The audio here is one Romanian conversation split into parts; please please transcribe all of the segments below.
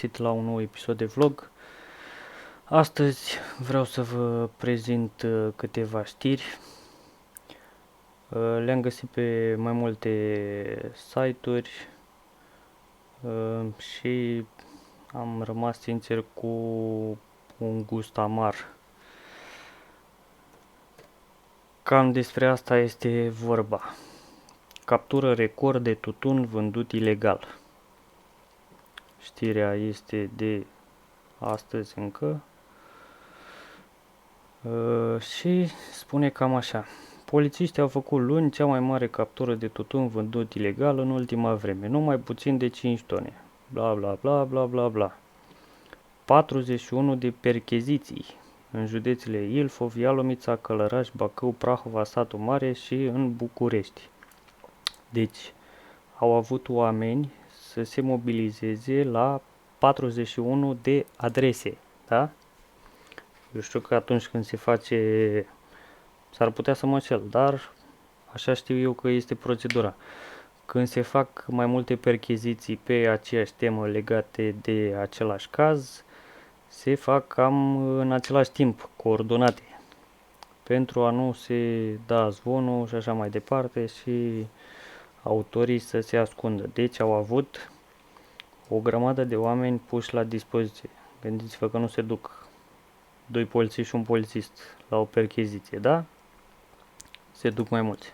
găsit la un nou episod de vlog. Astăzi vreau să vă prezint câteva știri. Le-am găsit pe mai multe site-uri și am rămas sincer cu un gust amar. Cam despre asta este vorba. Captură record de tutun vândut ilegal. Știrea este de astăzi încă. Și spune cam așa. Polițiștii au făcut luni cea mai mare captură de tutun vândut ilegal în ultima vreme, nu mai puțin de 5 tone. Bla bla bla bla bla bla. 41 de percheziții în județele Ilfov, Ialomița, Călăraș, Bacău, Prahova, Satu Mare și în București. Deci, au avut oameni să se mobilizeze la 41 de adrese, da? Eu știu că atunci când se face, s-ar putea să mă înșel, dar așa știu eu că este procedura. Când se fac mai multe percheziții pe aceeași temă legate de același caz, se fac cam în același timp, coordonate, pentru a nu se da zvonul și așa mai departe și autorii să se ascundă. Deci au avut o grămadă de oameni puși la dispoziție. Gândiți-vă că nu se duc 2 polițiști și un polițist la o percheziție, da? Se duc mai mulți.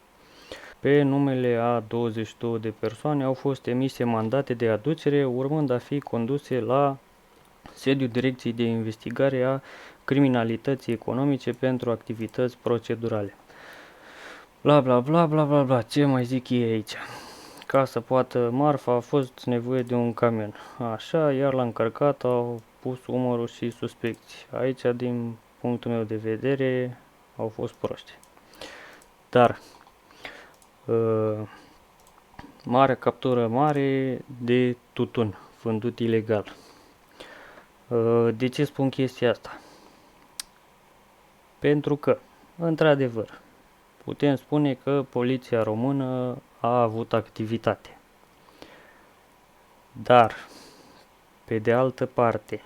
Pe numele a 22 de persoane au fost emise mandate de aducere, urmând a fi conduse la sediul Direcției de Investigare a Criminalității Economice pentru activități procedurale. Bla bla bla bla bla bla, ce mai zic ei aici? Ca să poată marfa a fost nevoie de un camion. Așa, iar la încărcat au pus umărul și suspecți. Aici, din punctul meu de vedere, au fost proști. Dar, mare captură mare de tutun vândut ilegal. De ce spun chestia asta? Pentru că, într-adevăr, putem spune că poliția română a avut activitate. Dar, pe de altă parte,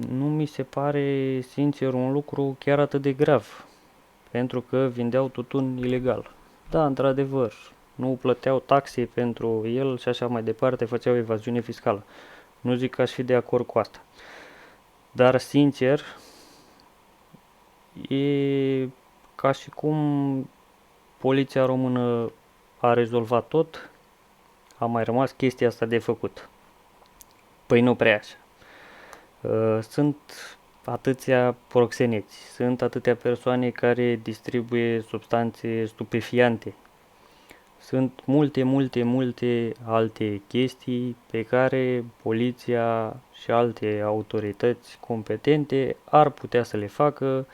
nu mi se pare, sincer, un lucru chiar atât de grav, pentru că vindeau tutun ilegal. Da, într-adevăr, nu plăteau taxe pentru el și așa mai departe, făceau evaziune fiscală. Nu zic că aș fi de acord cu asta. Dar, sincer, e ca și cum poliția română a rezolvat tot, a mai rămas chestia asta de făcut. Păi nu prea așa. Sunt atâția proxeneți, sunt atâtea persoane care distribuie substanțe stupefiante. Sunt multe alte chestii pe care poliția și alte autorități competente ar putea să le facă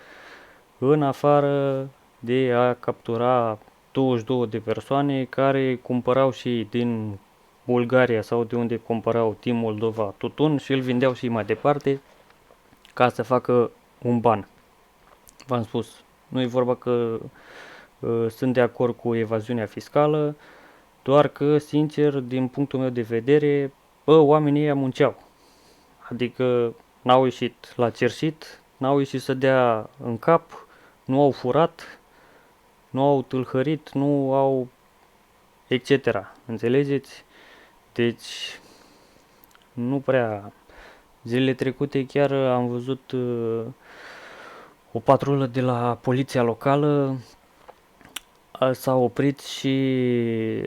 în afară de a captura 22 de persoane care cumpărau și din Bulgaria sau de unde cumpărau din Moldova tutun și îl vindeau și mai departe ca să facă un ban. V-am spus, nu e vorba că sunt de acord cu evaziunea fiscală, doar că, sincer, din punctul meu de vedere, oamenii ăia munceau. Adică n-au ieșit la cerșit, n-au ieșit să dea în cap, nu au furat, nu au tâlhărit, nu au etc. Înțelegeți? Deci, nu prea. Zilele trecute chiar am văzut o patrulă de la poliția locală s-a oprit și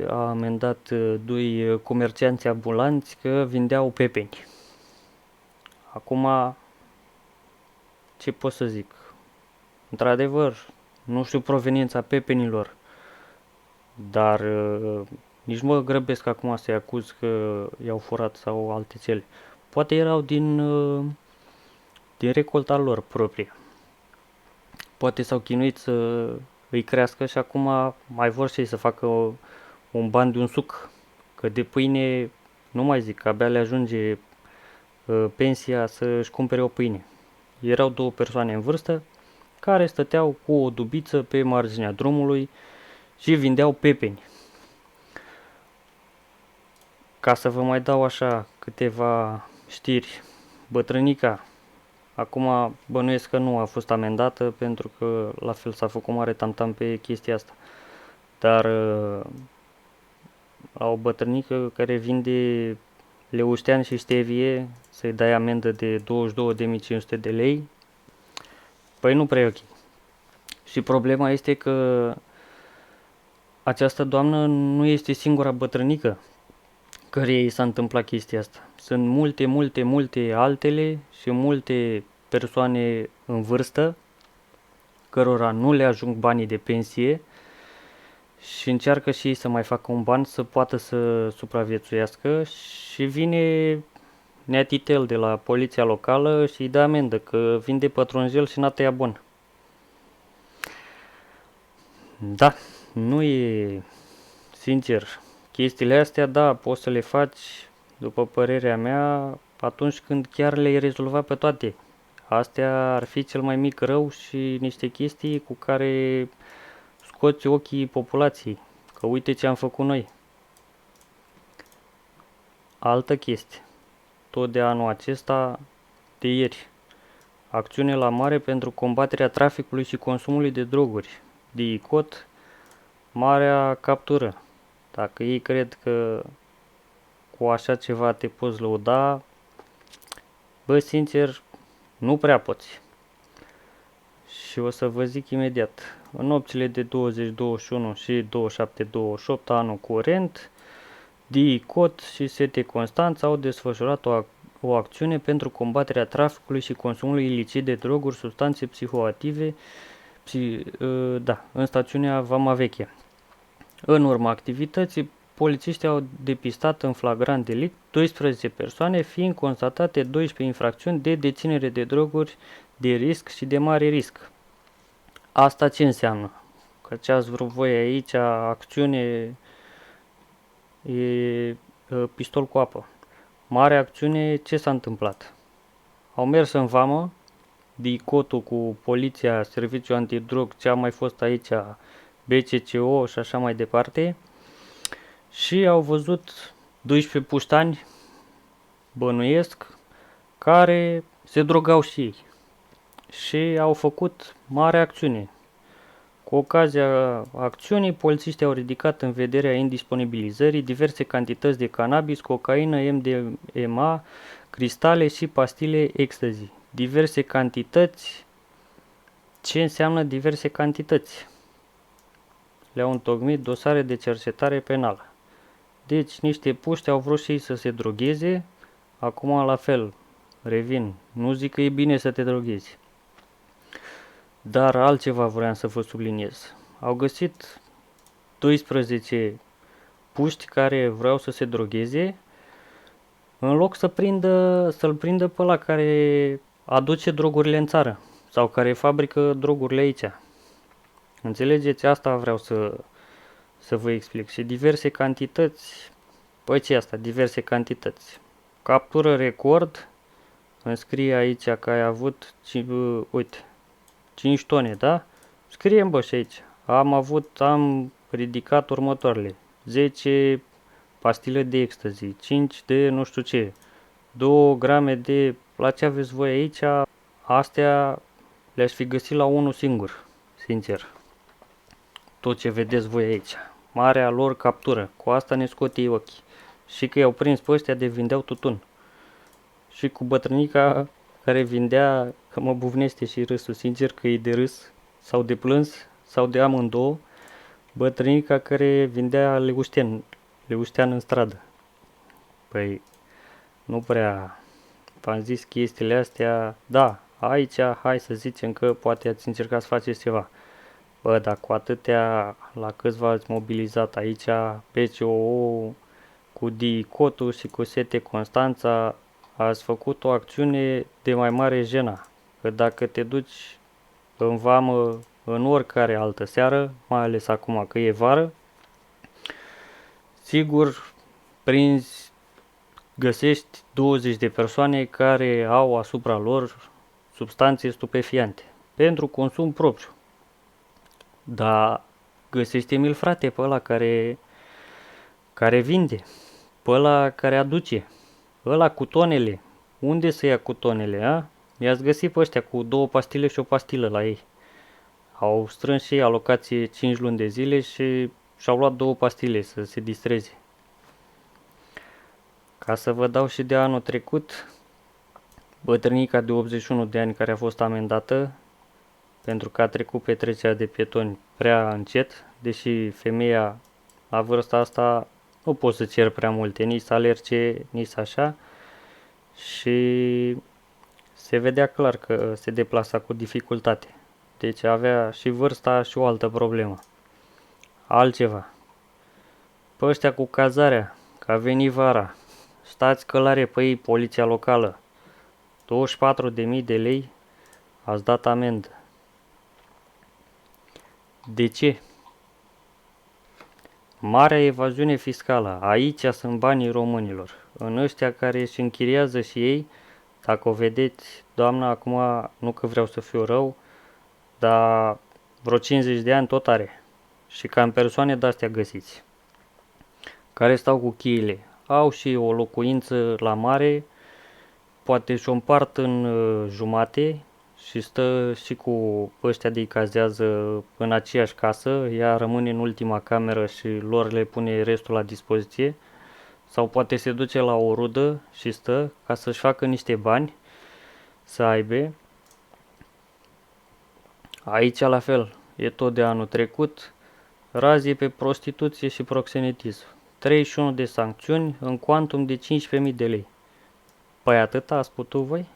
a amendat 2 comercianți ambulanți că vindeau pepeni. Acum, ce pot să zic? Într-adevăr, nu știu proveniența pepenilor, dar nici mă grăbesc acum să-i acuz că i-au furat sau alte cele. Poate erau din recolta lor proprie. Poate s-au chinuit să îi crească și acum mai vor și ei să facă un ban de un suc. Că de pâine, nu mai zic, că abia le ajunge pensia să-și cumpere o pâine. Erau 2 persoane în vârstă care stăteau cu o dubiță pe marginea drumului și vindeau pepeni. Ca să vă mai dau așa câteva știri, bătrânica, acum bănuiesc că nu a fost amendată pentru că la fel s-a făcut mare tamtam pe chestia asta. Dar la o bătrânică care vinde leuștean și stevie să-i dai amendă de 22.500 de lei, păi nu prea e ok. Și problema este că această doamnă nu este singura bătrânică care i s-a întâmplat chestia asta. Sunt multe altele și multe persoane în vârstă cărora nu le ajung banii de pensie și încearcă și ei să mai facă un ban să poată să supraviețuiască și vine neatitel de la poliția locală și îi dă amendă că vinde pătrunjel și n-a tăiat bun. Da, nu e sincer. Chestiile astea, da, poți să le faci, după părerea mea, atunci când chiar le-ai rezolvat pe toate. Astea ar fi cel mai mic rău și niște chestii cu care scoți ochii populației. Că uite ce am făcut noi. Altă chestie. Tot de anul acesta, de ieri. Acțiune la mare pentru combaterea traficului și consumului de droguri. DICOT, marea captură. Dacă ei cred că cu așa ceva te poți lăuda, bă, sincer, nu prea poți. Și o să vă zic imediat. În nopțile de 20-21 și 27-28 anul curent, DICOT și ST Constanța au desfășurat o acțiune pentru combaterea traficului și consumului ilicit de droguri, substanțe psihoactive, în stațiunea Vama Veche. În urma activității, polițiștii au depistat în flagrant delict 12 persoane, fiind constatate 12 infracțiuni de deținere de droguri de risc și de mare risc. Asta ce înseamnă? Că ce ați vrut voi aici, acțiune, e pistol cu apă. Mare acțiune, ce s-a întâmplat? Au mers în vamă, DICOT-ul cu poliția, serviciul antidrog, ce a mai fost aici, BCCO și așa mai departe, și au văzut 12 puștani, bănuiesc, care se drogau și ei. Și au făcut mare acțiune. Cu ocazia acțiunii, polițiștii au ridicat în vederea indisponibilizării diverse cantități de cannabis, cocaină, MDMA, cristale și pastile ecstasy. Diverse cantități. Ce înseamnă diverse cantități? Le-au întocmit dosare de cercetare penală. Deci niște puști au vrut și ei să se drogheze. Acum la fel, revin, nu zic că e bine să te droghezi. Dar altceva vreau să vă subliniez. Au găsit 12 puști care vreau să se drogheze, în loc să-l prindă pe ăla care aduce drogurile în țară sau care fabrică drogurile aici. Înțelegeți? Asta vreau să vă explic. Și diverse cantități, păi ce asta? Diverse cantități. Captură record, îmi scrie aici că ai avut, uite, 5 tone, da? Scriem, bă, și aici. Am ridicat următoarele. 10 pastile de ecstasy, 5 de nu știu ce, 2 grame de, la ce aveți voi aici, astea le-aș fi găsit la unul singur, sincer. Tot ce vedeți voi aici. Marea lor captură. Cu asta ne scot ei ochii. Și că i-au prins pe ăștia de vindeau tutun. Și cu bătrânica care vindea, că mă buvnește și râsul, sincer că e de râs sau de plâns sau de amândouă, bătrânica care vindea leuștean în stradă. Păi, nu prea v-am zis chestiile astea, da, aici, hai să zicem că poate ați încercat să faceți ceva. Bă, dar cu atâtea, la câțiva ați mobilizat aici, PCOO, cu DICOT-ul și cu ST Constanța, ați făcut o acțiune de mai mare jenă. Că dacă te duci în vamă în oricare altă seară, mai ales acum că e vară, sigur găsești 20 de persoane care au asupra lor substanțe stupefiante pentru consum propriu. Dar găsește-mi-l, frate, pe ăla care vinde. pe ăla care aduce, ăla cu tonele. Unde să ia cu tonele, a? I-ați găsit pe ăștia cu 2 pastile și o pastilă la ei. Au strâns și ei alocație 5 luni de zile și și-au luat 2 pastile să se distreze. Ca să vă dau și de anul trecut, bătrânica de 81 de ani care a fost amendată pentru că a trecut petrecerea de pietoni prea încet, deși femeia la vârsta asta nu poți să cer prea multe, nici să alerge, nici așa, și se vedea clar că se deplasa cu dificultate. Deci avea și vârsta și o altă problemă. Altceva. Pe ăștia cu cazarea, că a venit vara, stați călare pe ei poliția locală, 24.000 de lei, ați dat amendă. De ce? Marea evaziune fiscală. Aici sunt banii românilor. În ăștia care își închiriază și ei, dacă o vedeți, doamna, acum nu că vreau să fiu rău, dar vreo 50 de ani tot are. Și cam persoane de-astea găsiți, care stau cu cheile. Au și o locuință la mare, poate și-o împart în jumate și stă și cu ăștia de-i cazează în aceeași casă, ea rămâne în ultima cameră și lor le pune restul la dispoziție. Sau poate se duce la o rudă și stă ca să-și facă niște bani să aibă. Aici la fel, e tot de anul trecut, razie pe prostituție și proxenetism. 31 de sancțiuni în cuantum de 15.000 de lei. Păi atâta ați putut voi?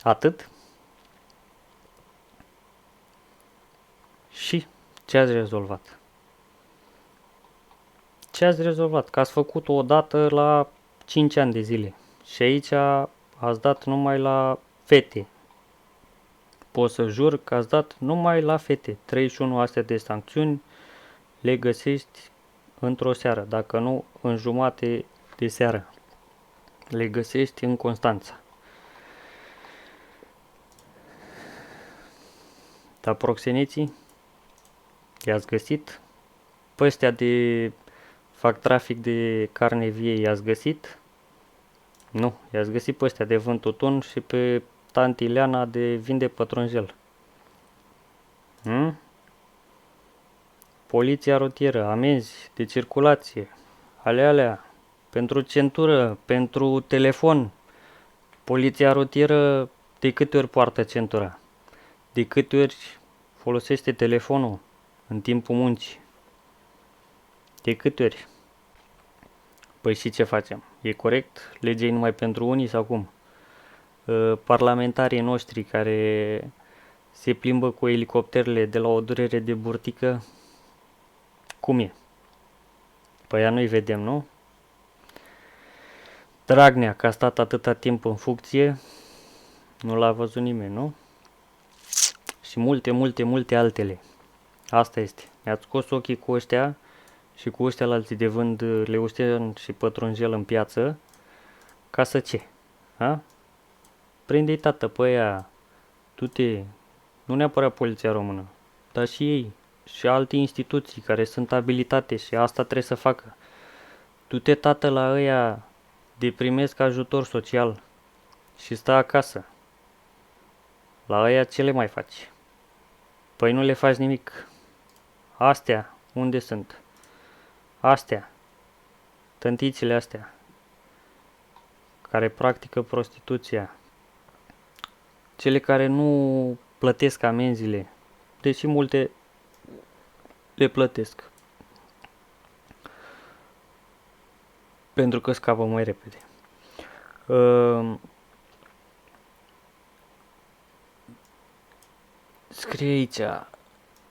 Atât? Și ce ați rezolvat? Ce ați rezolvat? Că ați făcut-o odată la 5 ani de zile. Și aici ați dat numai la fete. Pot să jur că ați dat numai la fete. 31 astea de sancțiuni le găsești într-o seară, dacă nu în jumate de seară. Le găsești în Constanța. Dar proxeneții i-ați găsit? Pe ăștia de fac trafic de carne vie i-ați găsit? Nu, i-ați găsit pe ăștia de vând tutun și pe tanti Ileana de vinde pătrunjel. Poliția rutieră, amenzi de circulație, alea, pentru centură, pentru telefon. Poliția rutieră de câte ori poartă centura? De câte ori folosește telefonul în timpul muncii? De câte ori? Păi și ce facem? E corect? Legea e numai pentru unii sau cum? Parlamentarii noștri care se plimbă cu elicopterele de la o durere de burtică, cum e? Păi ea nu-i vedem, nu? Dragnea, că a stat atâta timp în funcție, nu l-a văzut nimeni, nu? Și multe altele. Asta este. Mi-ați scos ochii cu ăștia și cu ăștia la alții de vând leuștean și pătrunjel în piață, ca să ce? Ha? Prinde-i tată pe aia, du-te, nu neapărat poliția română, dar și ei și alte instituții care sunt abilitate și asta trebuie să facă. Du-te tată la ăia de primesc ajutor social și stă acasă. La ăia ce le mai faci? Păi nu le faci nimic. Astea, unde sunt? Astea, tântițile astea, care practică prostituția, cele care nu plătesc amenziile, deși multe le plătesc, pentru că scapă mai repede. Scrie aici,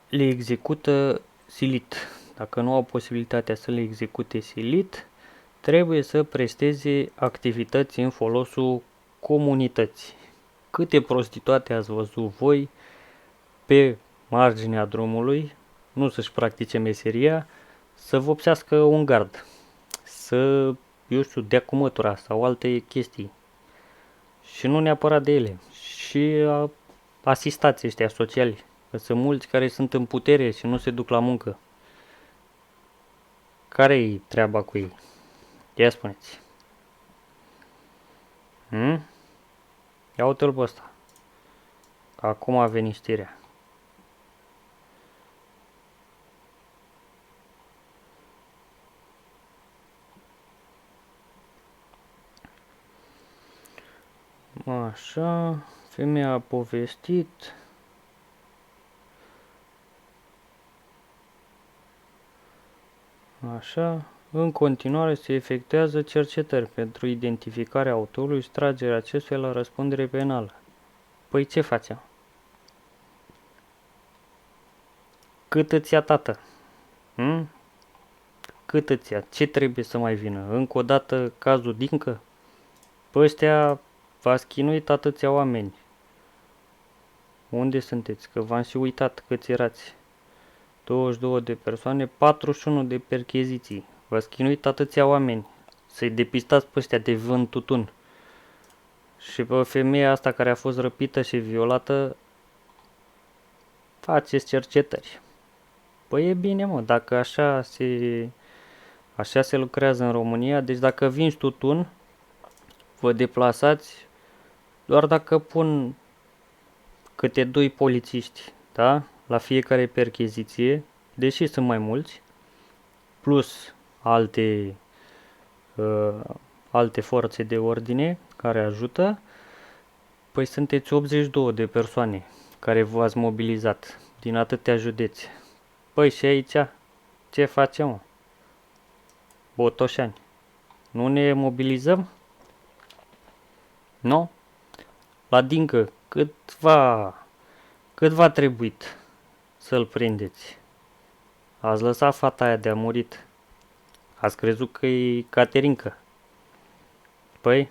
le execută silit. Dacă nu au posibilitatea să le execute silit, trebuie să presteze activități în folosul comunității. Câte prostituate ați văzut voi pe marginea drumului, nu să-și practice meseria, să vopsească un gard, să, eu știu, dea cu mătura sau alte chestii. Și nu neapărat de ele. Și asistați ăștia sociali, că sunt mulți care sunt în putere și nu se duc la muncă. Care-i treaba cu ei? Ia spuneți. Ia uite-l pe ăsta. Acum a venit știrea. Așa, femeia a povestit. Așa, în continuare se efectuează cercetări pentru identificarea autorului și tragerea acestuia la răspundere penală. Păi ce facem? Cât îți ia, tată? Cât îți ia? Ce trebuie să mai vină? Încă o dată cazul Dincă? Pe ăștia v-ați chinuit atâția oameni. Unde sunteți? Că v-am și uitat câți erați. 22 de persoane, 41 de percheziții. V-ați chinuit atâția oameni. Să-i depistați pe ăștia de vânt tutun. Și pe femeia asta care a fost răpită și violată, faceți cercetări. Păi e bine, mă, dacă așa se lucrează în România, deci dacă vinzi tutun, vă deplasați doar dacă pun câte 2 polițiști, da? La fiecare percheziție, deși sunt mai mulți, plus alte forțe de ordine care ajută, păi sunteți 82 de persoane care v-ați mobilizat din atâtea județe. Păi și aici, ce facem, mă? Botoșani, nu ne mobilizăm? Nu? La Dincă, cât v-a trebuit să-l prindeți? Ați lăsat fata aia de-a murit. Ați crezut că e Caterinca. Păi,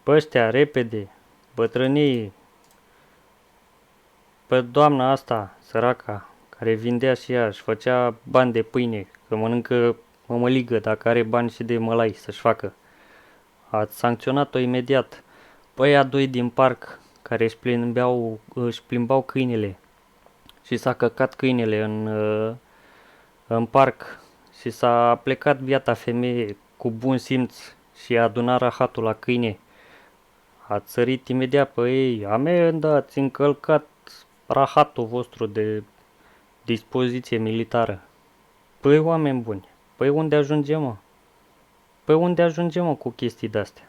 pe ăștia, repede, bătrânii, pe doamna asta, săraca, care vindea și ea, își făcea bani de pâine, că mănâncă mămăligă dacă are bani și de mălai să-și facă. Ați sancționat-o imediat. Păi aia 2 din parc, care își plimbau câinele și s-a căcat câinele în parc și s-a plecat biata femeie cu bun simț și a adunat rahatul la câine. Ați sărit imediat pe ei, amendă, ați încălcat rahatul vostru de dispoziție militară. Păi, oameni buni, păi unde ajungem, mă? Păi unde ajungem, mă, cu chestii de-astea?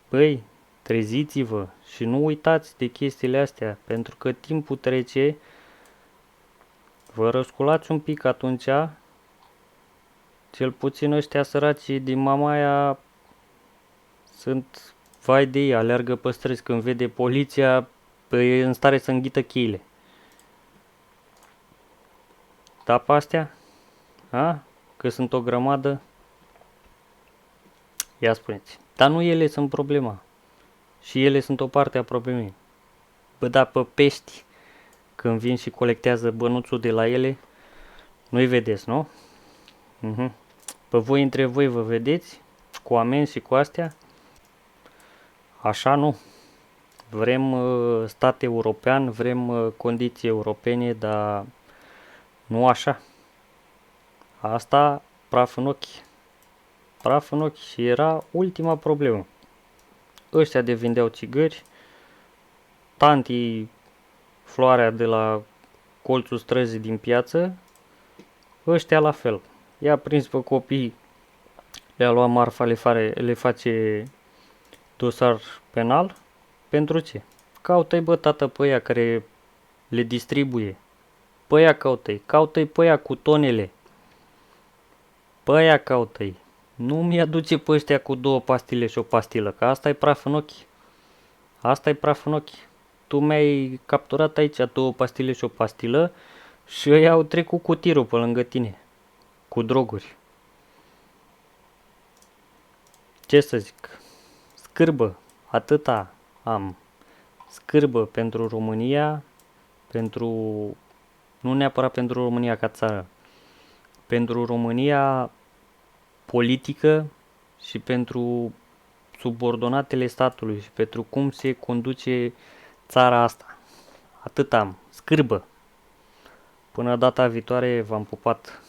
Păi, treziți-vă și nu uitați de chestiile astea, pentru că timpul trece, vă răsculați un pic atunci, cel puțin ăștia săraci din Mamaia sunt, vai de ei, aleargă pe străzi când vede poliția, e în stare să înghită cheile. Da, pe astea? Că sunt o grămadă? Ia spuneți. Dar nu ele sunt problema. Și ele sunt o parte a problemei. Bă, da, pe pești, când vin și colectează bănuțul de la ele, nu-i vedeți, nu? Pe voi între voi vă vedeți, cu amenzi și cu astea? Așa nu. Vrem stat european, vrem condiții europene, dar nu așa. Asta, praf în ochi. Praf în ochi și era ultima problemă. Ăștia de vindeau țigări, tanti floarea de la colțul străzii din piață, ăștia la fel. I-a prins pe copii, le-a luat marfa, le face dosar penal. Pentru ce? Caută-i, bă, tată, pe aia care le distribuie. Pe aia caută-i pe aia cu tonele. Pe aia caută-i. Nu mi-aduce pe ăștia cu 2 pastile și o pastilă, că asta e praf în ochi. Asta e praf în ochi. Tu mi-ai capturat aici 2 pastile și o pastilă și ăia au trecut cu tirul pe lângă tine. Cu droguri. Ce să zic? Scârbă. Atâta am. Scârbă pentru România, nu neapărat pentru România ca țară, pentru România politică și pentru subordonatele statului și pentru cum se conduce țara asta. Atât am. Scârbă. Până data viitoare v-am pupat.